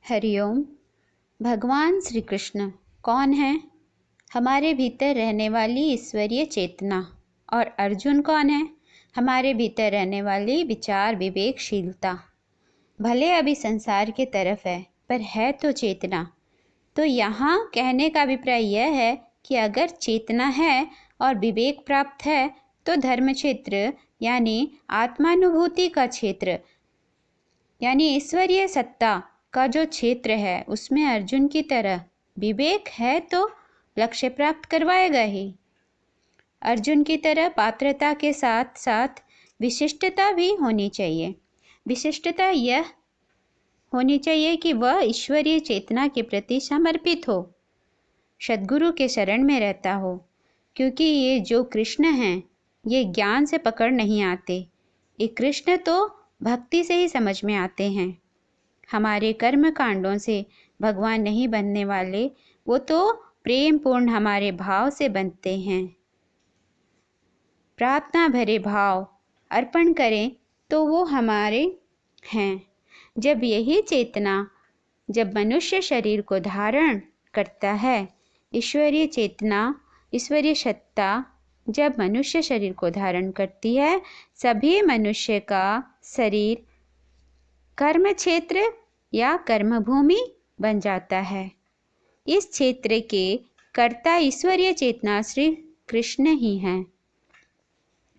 हरिओम। भगवान श्री कृष्ण कौन है? हमारे भीतर रहने वाली ईश्वरीय चेतना। और अर्जुन कौन है? हमारे भीतर रहने वाली विचार विवेकशीलता। भले अभी संसार के तरफ है पर है तो चेतना। तो यहाँ कहने का अभिप्राय यह है कि अगर चेतना है और विवेक प्राप्त है तो धर्म क्षेत्र यानी आत्मानुभूति का क्षेत्र यानी ईश्वरीय सत्ता का जो क्षेत्र है उसमें अर्जुन की तरह विवेक है तो लक्ष्य प्राप्त करवाएगा ही। अर्जुन की तरह पात्रता के साथ साथ विशिष्टता भी होनी चाहिए। विशिष्टता यह होनी चाहिए कि वह ईश्वरीय चेतना के प्रति समर्पित हो, सद्गुरु के शरण में रहता हो, क्योंकि ये जो कृष्ण हैं ये ज्ञान से पकड़ नहीं आते। ये कृष्ण तो भक्ति से ही समझ में आते हैं। हमारे कर्म कांडों से भगवान नहीं बनने वाले, वो तो प्रेम पूर्ण हमारे भाव से बनते हैं। प्रार्थना भरे भाव अर्पण करें तो वो हमारे हैं। जब यही चेतना जब मनुष्य शरीर को धारण करता है, ईश्वरीय चेतना ईश्वरीय सत्ता जब मनुष्य शरीर को धारण करती है, सभी मनुष्य का शरीर कर्म क्षेत्र या कर्मभूमि बन जाता है। इस क्षेत्र के कर्ता ईश्वरीय चेतना श्री कृष्ण ही हैं।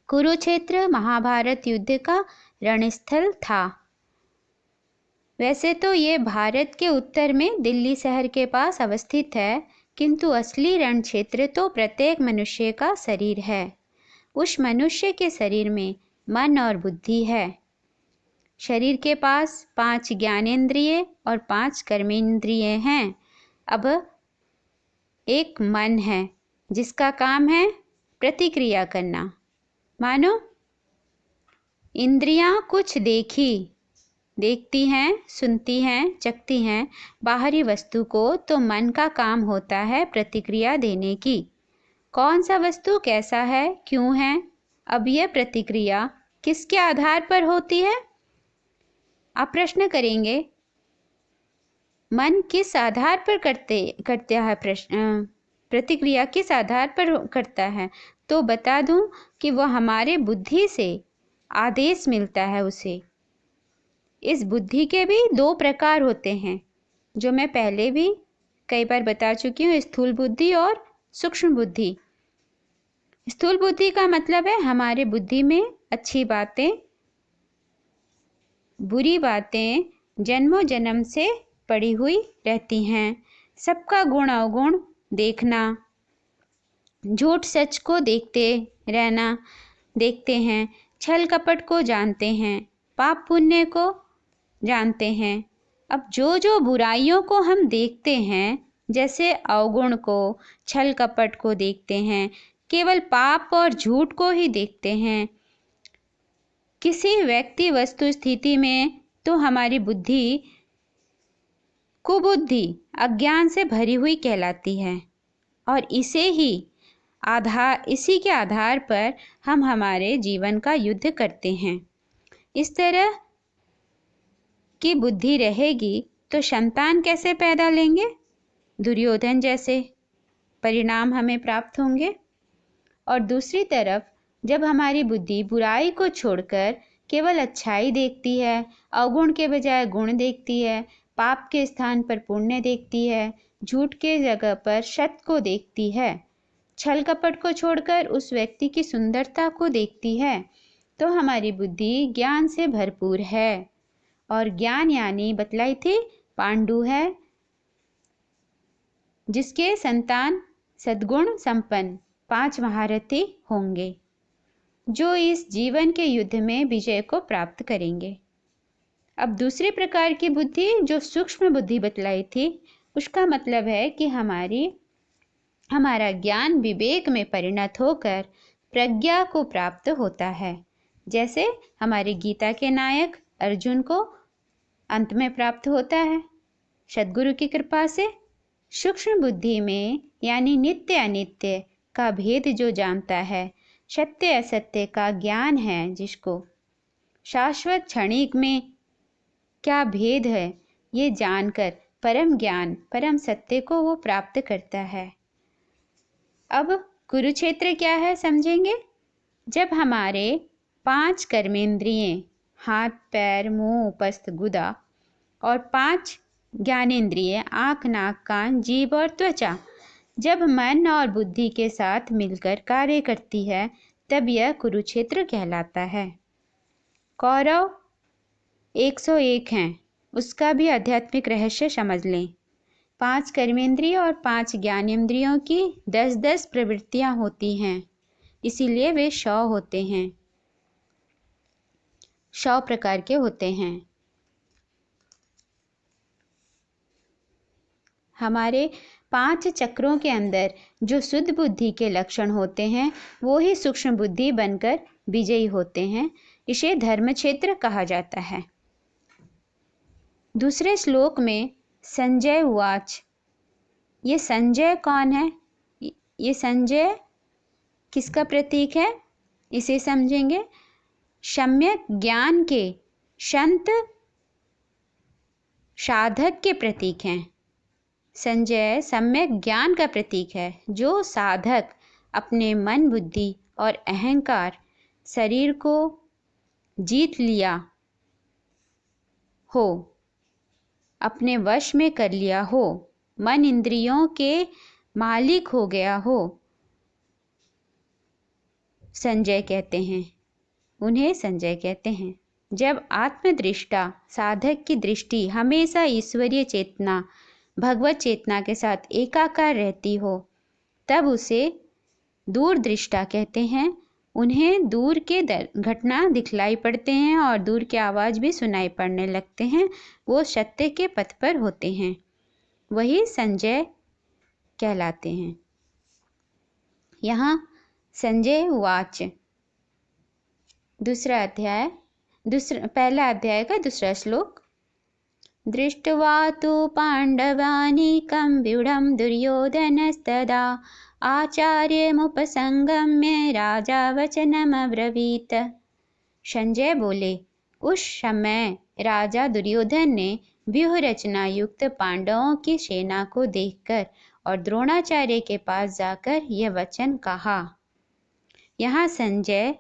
कुरुक्षेत्र महाभारत युद्ध का रणस्थल था। वैसे तो ये भारत के उत्तर में दिल्ली शहर के पास अवस्थित है, किंतु असली रण क्षेत्र तो प्रत्येक मनुष्य का शरीर है। उस मनुष्य के शरीर में मन और बुद्धि है। शरीर के पास 5 ज्ञानेंद्रिय और 5 कर्मेंद्रिय हैं। अब एक मन है जिसका काम है प्रतिक्रिया करना। मानो इंद्रियां कुछ देखती हैं, सुनती हैं, चखती हैं बाहरी वस्तु को, तो मन का काम होता है प्रतिक्रिया देने की। कौन सा वस्तु कैसा है, क्यों है। अब यह प्रतिक्रिया किसके आधार पर होती है? आप प्रश्न करेंगे, मन किस आधार पर करता है प्रतिक्रिया किस आधार पर करता है? तो बता दूं कि वह हमारे बुद्धि से आदेश मिलता है उसे। इस बुद्धि के भी 2 प्रकार होते हैं, जो मैं पहले भी कई बार बता चुकी हूँ, स्थूल बुद्धि और सूक्ष्म बुद्धि। स्थूल बुद्धि का मतलब है हमारे बुद्धि में अच्छी बातें बुरी बातें जन्मों जन्म से पड़ी हुई रहती हैं। सबका गुण अवगुण देखना, झूठ सच को देखते हैं, छल कपट को जानते हैं, पाप पुण्य को जानते हैं। अब जो जो बुराइयों को हम देखते हैं, जैसे अवगुण को, छल कपट को देखते हैं, केवल पाप और झूठ को ही देखते हैं किसी व्यक्ति वस्तु स्थिति में, तो हमारी बुद्धि कुबुद्धि अज्ञान से भरी हुई कहलाती है। और इसी के आधार पर हम हमारे जीवन का युद्ध करते हैं। इस तरह की बुद्धि रहेगी तो संतान कैसे पैदा लेंगे? दुर्योधन जैसे परिणाम हमें प्राप्त होंगे। और दूसरी तरफ जब हमारी बुद्धि बुराई को छोड़कर केवल अच्छाई देखती है, अवगुण के बजाय गुण देखती है, पाप के स्थान पर पुण्य देखती है, झूठ के जगह पर सत्य को देखती है, छल कपट को छोड़कर उस व्यक्ति की सुंदरता को देखती है, तो हमारी बुद्धि ज्ञान से भरपूर है। और ज्ञान यानी बतलाई थी पांडु है, जिसके संतान सद्गुण संपन्न 5 महारथी होंगे, जो इस जीवन के युद्ध में विजय को प्राप्त करेंगे। अब दूसरे प्रकार की बुद्धि जो सूक्ष्म बुद्धि बतलाई थी, उसका मतलब है कि हमारा ज्ञान विवेक में परिणत होकर प्रज्ञा को प्राप्त होता है। जैसे हमारे गीता के नायक अर्जुन को अंत में प्राप्त होता है सद्गुरु की कृपा से। सूक्ष्म बुद्धि में यानी नित्य अनित्य का भेद जो जानता है, सत्य असत्य का ज्ञान है जिसको, शाश्वत क्षणिक में क्या भेद है ये जानकर परम ज्ञान, परम सत्य को वो प्राप्त करता है। अब कुरुक्षेत्र क्या है समझेंगे। जब हमारे 5 कर्मेंद्रियें, हाथ, पैर, मुंह, उपस्थ, गुदा, और 5 ज्ञानेंद्रिय, आँख, नाक, कान, जीभ और त्वचा, जब मन और बुद्धि के साथ मिलकर कार्य करती है, तब यह कुरुक्षेत्र कहलाता है। कौरव 101 हैं, उसका भी आध्यात्मिक रहस्य समझ लें। 5 कर्मेंद्रिय और 5 ज्ञानेंद्रियों की 10-10 प्रवृत्तियां होती हैं, इसीलिए वे 100 होते हैं, 100 प्रकार के होते हैं। हमारे 5 चक्रों के अंदर जो शुद्ध बुद्धि के लक्षण होते हैं, वो ही सूक्ष्म बुद्धि बनकर विजयी होते हैं। इसे धर्म क्षेत्र कहा जाता है। दूसरे श्लोक में संजय उवाच, ये संजय कौन है? ये संजय किसका प्रतीक है, इसे समझेंगे। सम्यक ज्ञान के संत साधक के प्रतीक हैं। संजय सम्यक ज्ञान का प्रतीक है, जो साधक अपने मन, बुद्धि और अहंकार, शरीर को जीत लिया हो, अपने वश में कर लिया हो, मन इंद्रियों के मालिक हो गया हो, संजय कहते हैं, उन्हें संजय कहते हैं। जब आत्मदृष्टा साधक की दृष्टि हमेशा ईश्वरीय चेतना, भगवत चेतना के साथ एकाकार रहती हो, तब उसे दूरदृष्टा कहते हैं। उन्हें दूर के घटना दिखलाई पड़ते हैं और दूर की आवाज़ भी सुनाई पड़ने लगते हैं। वो सत्य के पथ पर होते हैं, वही संजय कहलाते हैं। यहाँ संजय उवाच, पहला अध्याय का दूसरा श्लोक। दृष्ट्वा तु पाण्डवानीकं व्यूढं दुर्योधनस्तदा आचार्यमुपसंगम्य राजा वचनमब्रवीत। संजय बोले, उस समय राजा दुर्योधन ने व्यूह रचना युक्त पांडवों की सेना को देखकर और द्रोणाचार्य के पास जाकर यह वचन कहा। यहाँ संजय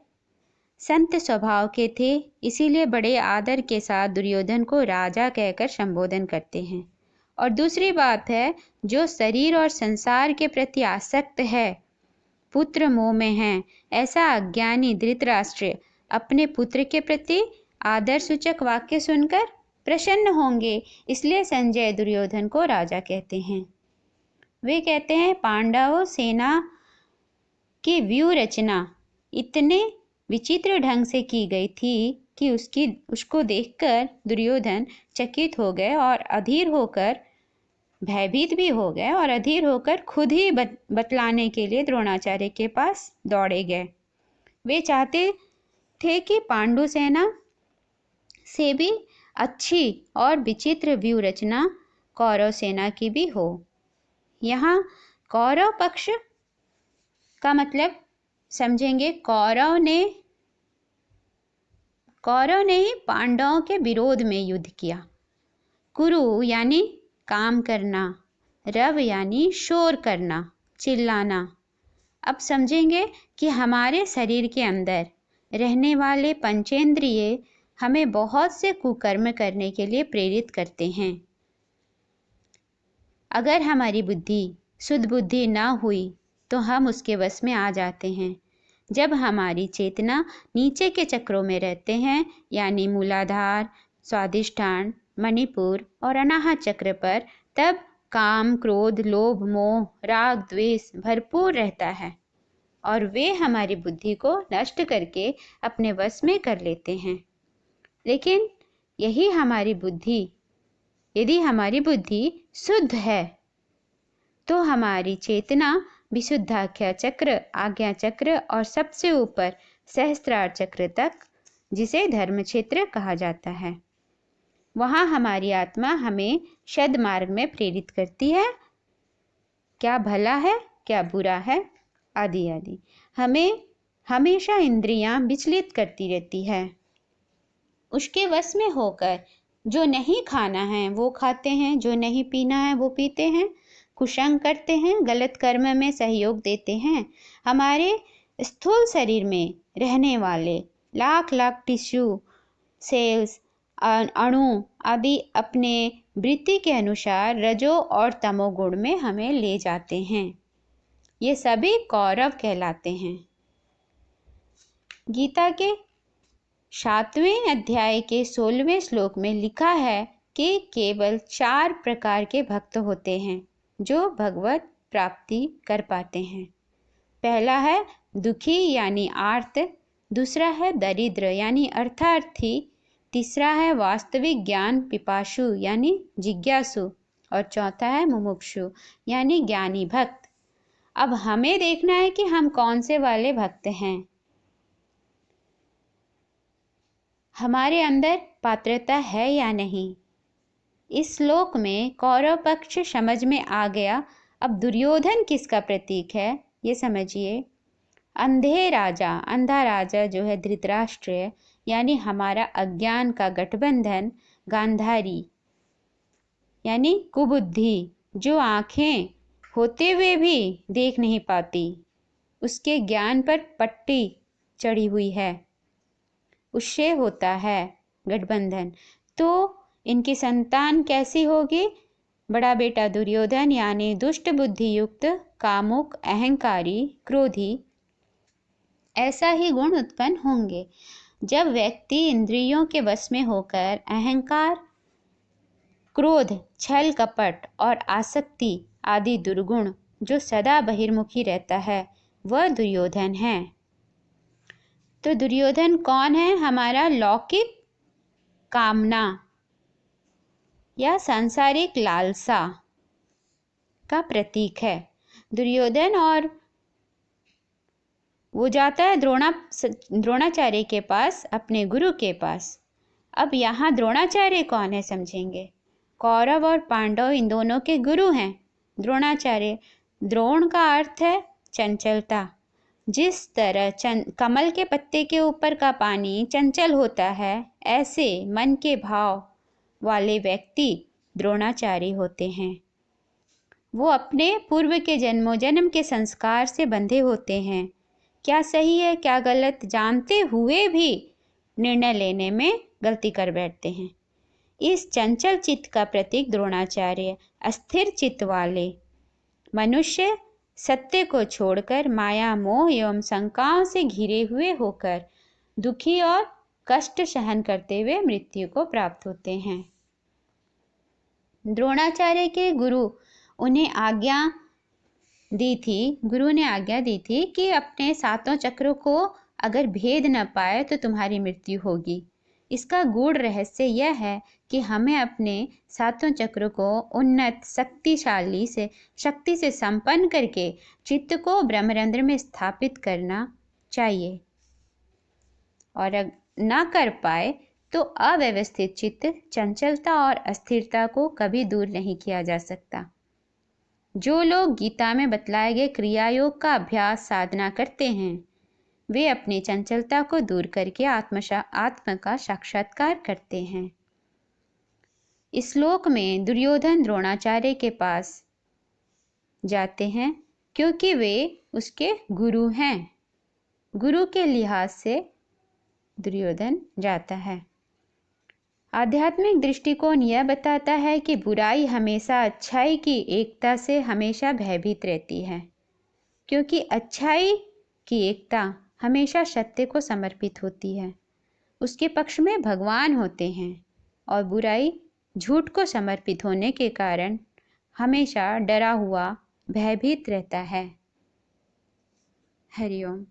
संत स्वभाव के थे, इसीलिए बड़े आदर के साथ दुर्योधन को राजा कहकर संबोधन करते हैं। और दूसरी बात है, जो शरीर और संसार के प्रति आसक्त है, पुत्र मोह में है, ऐसा अज्ञानी धृतराष्ट्र अपने पुत्र के प्रति आदर सूचक वाक्य सुनकर प्रसन्न होंगे, इसलिए संजय दुर्योधन को राजा कहते हैं। वे कहते हैं, पांडव सेना की व्यूह रचना इतने विचित्र ढंग से की गई थी कि उसको देखकर दुर्योधन चकित हो गए और अधीर होकर, भयभीत भी हो गए और अधीर होकर खुद ही बतलाने के लिए द्रोणाचार्य के पास दौड़े गए। वे चाहते थे कि पांडु सेना से भी अच्छी और विचित्र व्यूह रचना कौरव सेना की भी हो। यहाँ कौरव पक्ष का मतलब समझेंगे, कौरव ने ही पांडवों के विरोध में युद्ध किया। कुरु यानी काम करना, रव यानी शोर करना, चिल्लाना। अब समझेंगे कि हमारे शरीर के अंदर रहने वाले पंचेंद्रिय हमें बहुत से कुकर्म करने के लिए प्रेरित करते हैं। अगर हमारी बुद्धि शुद्ध बुद्धि ना हुई तो हम उसके वश में आ जाते हैं। जब हमारी चेतना नीचे के चक्रों में रहते हैं, यानी मूलाधार, स्वादिष्ठान, मणिपुर और अनाहत चक्र पर, तब काम, क्रोध, लोभ, मोह, राग, द्वेष भरपूर रहता है और वे हमारी बुद्धि को नष्ट करके अपने वश में कर लेते हैं। लेकिन यदि हमारी बुद्धि शुद्ध है तो हमारी चेतना विशुद्धाख्या चक्र, आज्ञा चक्र और सबसे ऊपर सहस्त्रार चक्र तक, जिसे धर्म क्षेत्र कहा जाता है, वहाँ हमारी आत्मा हमें सद्मार्ग में प्रेरित करती है। क्या भला है, क्या बुरा है, आदि आदि। हमें हमेशा इंद्रियां विचलित करती रहती है। उसके वश में होकर जो नहीं खाना है वो खाते हैं, जो नहीं पीना है वो पीते हैं, कुसंग करते हैं, गलत कर्म में सहयोग देते हैं। हमारे स्थूल शरीर में रहने वाले लाख लाख टिश्यू, सेल्स, अणु आदि अपने वृत्ति के अनुसार रजो और तमोगुण में हमें ले जाते हैं। ये सभी कौरव कहलाते हैं। गीता के 7वें अध्याय के 16वें श्लोक में लिखा है कि केवल 4 प्रकार के भक्त होते हैं जो भगवत प्राप्ति कर पाते हैं। पहला है दुखी यानी आर्त, दूसरा है दरिद्र यानी अर्थार्थी, तीसरा है वास्तविक ज्ञान पिपासु यानी जिज्ञासु, और चौथा है मुमुक्षु यानी ज्ञानी भक्त। अब हमें देखना है कि हम कौन से वाले भक्त हैं। हमारे अंदर पात्रता है या नहीं। इस श्लोक में कौरव पक्ष समझ में आ गया। अब दुर्योधन किसका प्रतीक है ये समझिए। अंधे राजा, अंधा राजा जो है धृतराष्ट्र, यानी हमारा अज्ञान का गठबंधन, गांधारी यानी कुबुद्धि, जो आंखें होते हुए भी देख नहीं पाती, उसके ज्ञान पर पट्टी चढ़ी हुई है, उससे होता है गठबंधन। तो इनकी संतान कैसी होगी? बड़ा बेटा दुर्योधन यानी दुष्ट बुद्धि युक्त, कामुक, अहंकारी, क्रोधी, ऐसा ही गुण उत्पन्न होंगे। जब व्यक्ति इंद्रियों के वश में होकर अहंकार, क्रोध, छल कपट और आसक्ति आदि दुर्गुण जो सदा बहिर्मुखी रहता है, वह दुर्योधन है। तो दुर्योधन कौन है? हमारा लौकिक कामना या सांसारिक लालसा का प्रतीक है दुर्योधन। और वो जाता है द्रोणाचार्य के पास, अपने गुरु के पास। अब यहाँ द्रोणाचार्य कौन है समझेंगे। कौरव और पांडव इन दोनों के गुरु हैं द्रोणाचार्य। द्रोण का अर्थ है चंचलता। जिस तरह कमल के पत्ते के ऊपर का पानी चंचल होता है, ऐसे मन के भाव वाले व्यक्ति द्रोणाचार्य होते हैं। वो अपने पूर्व के जन्मों के संस्कार से बंधे होते हैं। क्या सही है क्या गलत जानते हुए भी निर्णय लेने में गलती कर बैठते हैं। इस चंचल चित्त का प्रतीक द्रोणाचार्य। अस्थिर चित्त वाले मनुष्य सत्य को छोड़कर माया, मोह एवं शंकाओं से घिरे हुए होकर दुखी और कष्ट सहन करते हुए मृत्यु को प्राप्त होते हैं। द्रोणाचार्य के गुरु उन्हें आज्ञा दी थी, गुरु ने आज्ञा दी थी कि अपने 7 चक्रों को अगर भेद न पाए तो तुम्हारी मृत्यु होगी। इसका गूढ़ रहस्य यह है कि हमें अपने 7 चक्रों को उन्नत शक्ति से संपन्न करके चित्त को ब्रह्मरंध्र में स्थापित करना चाहिए, और न कर पाए तो अव्यवस्थित चित्त, चंचलता और अस्थिरता को कभी दूर नहीं किया जा सकता। जो लोग गीता में बतलाए गए क्रियायोग का अभ्यास साधना करते हैं, वे अपनी चंचलता को दूर करके आत्म का साक्षात्कार करते हैं। इस श्लोक में दुर्योधन द्रोणाचार्य के पास जाते हैं क्योंकि वे उसके गुरु हैं। गुरु के लिहाज से दुर्योधन जाता है। आध्यात्मिक दृष्टिकोण यह बताता है कि बुराई हमेशा अच्छाई की एकता से हमेशा भयभीत रहती है, क्योंकि अच्छाई की एकता हमेशा सत्य को समर्पित होती है। उसके पक्ष में भगवान होते हैं, और बुराई झूठ को समर्पित होने के कारण हमेशा डरा हुआ, भयभीत रहता है। हरिओम।